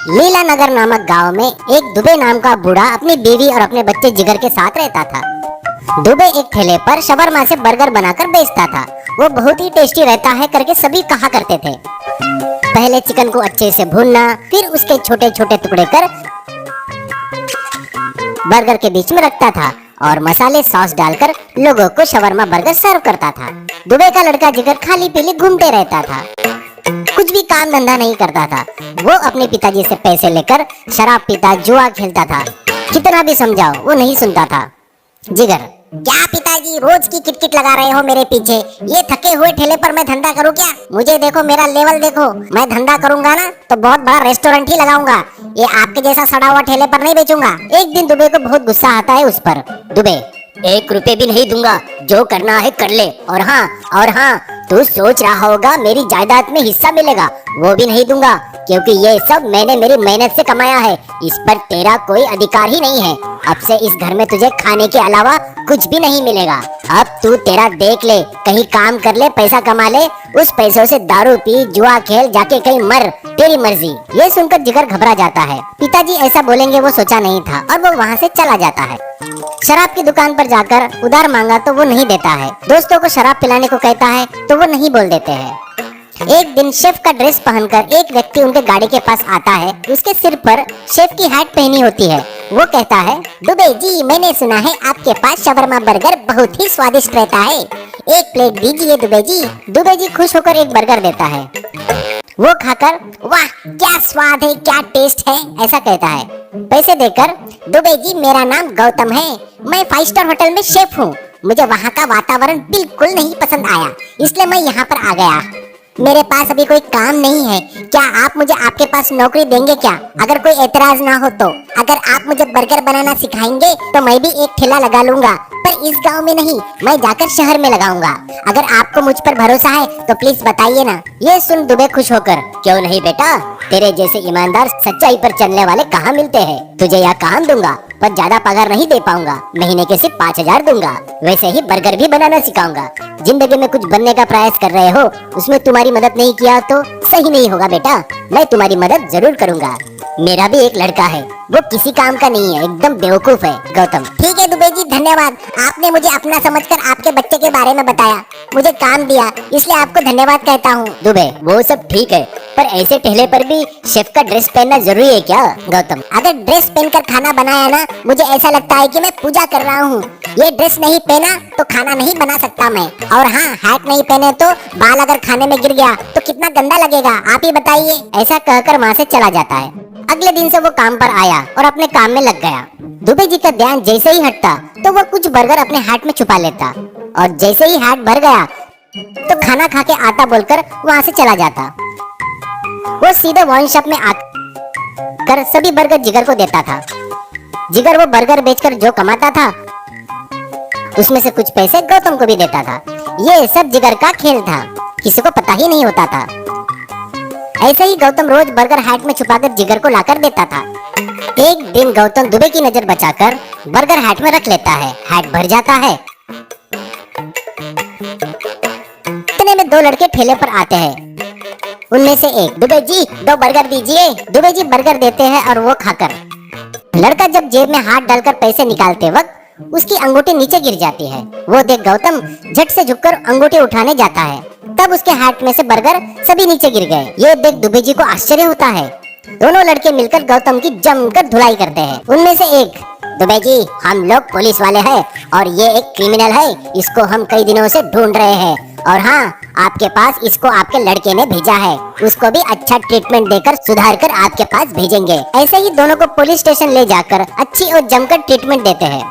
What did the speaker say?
लीला नगर नामक गांव में एक दुबे नाम का बूढ़ा अपनी बीवी और अपने बच्चे जिगर के साथ रहता था। दुबे एक ठेले पर शवरमा से बर्गर बनाकर बेचता था। वो बहुत ही टेस्टी रहता है करके सभी कहा करते थे। पहले चिकन को अच्छे से भूनना, फिर उसके छोटे छोटे टुकड़े कर बर्गर के बीच में रखता था और मसाले सॉस डालकर लोगों को शवरमा बर्गर सर्व करता था। दुबे का लड़का जिगर खाली पीली घूमते रहता था, कुछ भी काम धंधा नहीं करता था। वो अपने पिताजी से पैसे लेकर शराब पीता, जुआ खेलता था। कितना भी समझाओ वो नहीं सुनता था। जिगर, क्या पिताजी रोज की किटकिट लगा रहे हो मेरे पीछे? ये थके हुए ठेले पर मैं धंधा करूं क्या? मुझे देखो, मेरा लेवल देखो। मैं धंधा करूंगा ना तो बहुत बड़ा रेस्टोरेंट ही लगाऊंगा। ये आपके जैसा सड़ा हुआ ठेले पर नहीं बेचूंगा। एक दिन दुबे को बहुत गुस्सा आता है उस पर। दुबे, 1 रुपए भी नहीं दूंगा, जो करना है कर ले। और हाँ, तू सोच रहा होगा मेरी जायदाद में हिस्सा मिलेगा, वो भी नहीं दूंगा, क्योंकि ये सब मैंने मेरी मेहनत से कमाया है। इस पर तेरा कोई अधिकार ही नहीं है। अब से इस घर में तुझे खाने के अलावा कुछ भी नहीं मिलेगा। अब तू तेरा देख ले, कहीं काम कर ले, पैसा कमा ले, उस पैसों से दारू पी, जुआ खेल, जाके कहीं मर, तेरी मर्जी। ये सुनकर जिगर घबरा जाता है। पिताजी ऐसा बोलेंगे वो सोचा नहीं था और वो वहाँ से चला जाता है। शराब की दुकान पर जाकर उधार मांगा तो वो नहीं देता है। दोस्तों को शराब पिलाने को कहता है तो वो नहीं बोल देते हैं। एक दिन शेफ का ड्रेस पहनकर एक व्यक्ति उनके गाड़ी के पास आता है। उसके सिर पर शेफ की हैट पहनी होती है। वो कहता है, दुबे जी, मैंने सुना है आपके पास शवरमा बर्गर बहुत ही स्वादिष्ट रहता है। 1 प्लेट दीजिए दुबे जी। दुबे जी खुश होकर एक बर्गर देता है। वो खाकर, वाह क्या स्वाद है, क्या टेस्ट है, ऐसा कहता है। पैसे देकर, दुबे जी मेरा नाम गौतम है, मैं 5 स्टार होटल में शेफ हूँ। मुझे वहाँ का वातावरण बिल्कुल नहीं पसंद आया, इसलिए मैं यहाँ पर आ गया। मेरे पास अभी कोई काम नहीं है, क्या आप मुझे आपके पास नौकरी देंगे क्या? अगर कोई एतराज ना हो तो। अगर आप मुझे बर्गर बनाना सिखाएंगे तो मैं भी एक ठेला लगा लूंगा, पर इस गांव में नहीं, मैं जाकर शहर में लगाऊंगा। अगर आपको मुझ पर भरोसा है तो प्लीज बताइए ना। ये सुन दुबे खुश होकर, क्यों नहीं बेटा, तेरे जैसे ईमानदार सच्चाई पर चलने वाले कहाँ मिलते हैं। तुझे यह काम दूंगा, पर ज्यादा पगार नहीं दे पाऊंगा, महीने के सिर्फ 5000 दूंगा। वैसे ही बर्गर भी बनाना सिखाऊंगा। जिंदगी में कुछ बनने का प्रयास कर रहे हो, उसमें तुम्हारी मदद नहीं किया तो सही नहीं होगा बेटा। मैं तुम्हारी मदद जरूर करूंगा। मेरा भी एक लड़का है, वो किसी काम का नहीं है, एकदम बेवकूफ है। गौतम, ठीक है दुबे जी, धन्यवाद। आपने मुझे अपना समझकर आपके बच्चे के बारे में बताया, मुझे काम दिया, इसलिए आपको धन्यवाद कहता हूँ। दुबे, वो सब ठीक है, पर ऐसे ठेले पर भी शेफ का ड्रेस पहनना जरूरी है क्या? गौतम, अगर ड्रेस पहनकर खाना बनाया ना, मुझे ऐसा लगता है कि मैं पूजा कर रहा हूँ। ये ड्रेस नहीं पहना तो खाना नहीं बना सकता मैं। और हाँ, हैट नहीं पहने तो बाल अगर खाने में गिर गया तो कितना गंदा लगेगा, आप ही बताइए। ऐसा कहकर वहाँ से चला जाता है। अगले दिन से वो काम पर आया और अपने काम में लग गया। दुबे जी का ध्यान जैसे ही हटता तो वो कुछ बर्गर अपने हैट में छुपा लेता, और जैसे ही हैट भर गया तो खाना खा के आता बोलकर वहाँ से चला जाता। वो सीधे वाइन शॉप में आकर सभी बर्गर जिगर को देता था। जिगर वो बर्गर बेचकर जो कमाता था उसमें से कुछ पैसे गौतम को भी देता था। ये सब जिगर का खेल था, किसी को पता ही नहीं होता था। ऐसे ही गौतम रोज बर्गर हैट में छुपाकर जिगर को लाकर देता था। एक दिन गौतम दुबे की नजर बचाकर बर्गर हैट में रख लेता है। हैट भर जाता है। इतने में 2 लड़के ठेले पर आते हैं। उनमें से एक, दुबे जी 2 बर्गर दीजिए। दुबे जी बर्गर देते हैं और वो खाकर, लड़का जब जेब में हाथ डालकर पैसे निकालते वक्त उसकी अंगूठी नीचे गिर जाती है। वो देख गौतम झट से झुककर अंगूठी उठाने जाता है, तब उसके हाथ में से बर्गर सभी नीचे गिर गए। ये देख दुबे जी को आश्चर्य होता है। दोनों लड़के मिलकर गौतम की जमकर धुलाई करते हैं। उनमें से एक, दुबे जी हम लोग पुलिस वाले हैं और ये एक क्रिमिनल है, इसको हम कई दिनों से ढूंढ रहे हैं, और हाँ, आपके पास इसको आपके लड़के ने भेजा है, उसको भी अच्छा ट्रीटमेंट देकर सुधार कर आपके पास भेजेंगे। ऐसे ही दोनों को पुलिस स्टेशन ले जाकर अच्छी और जमकर ट्रीटमेंट देते हैं।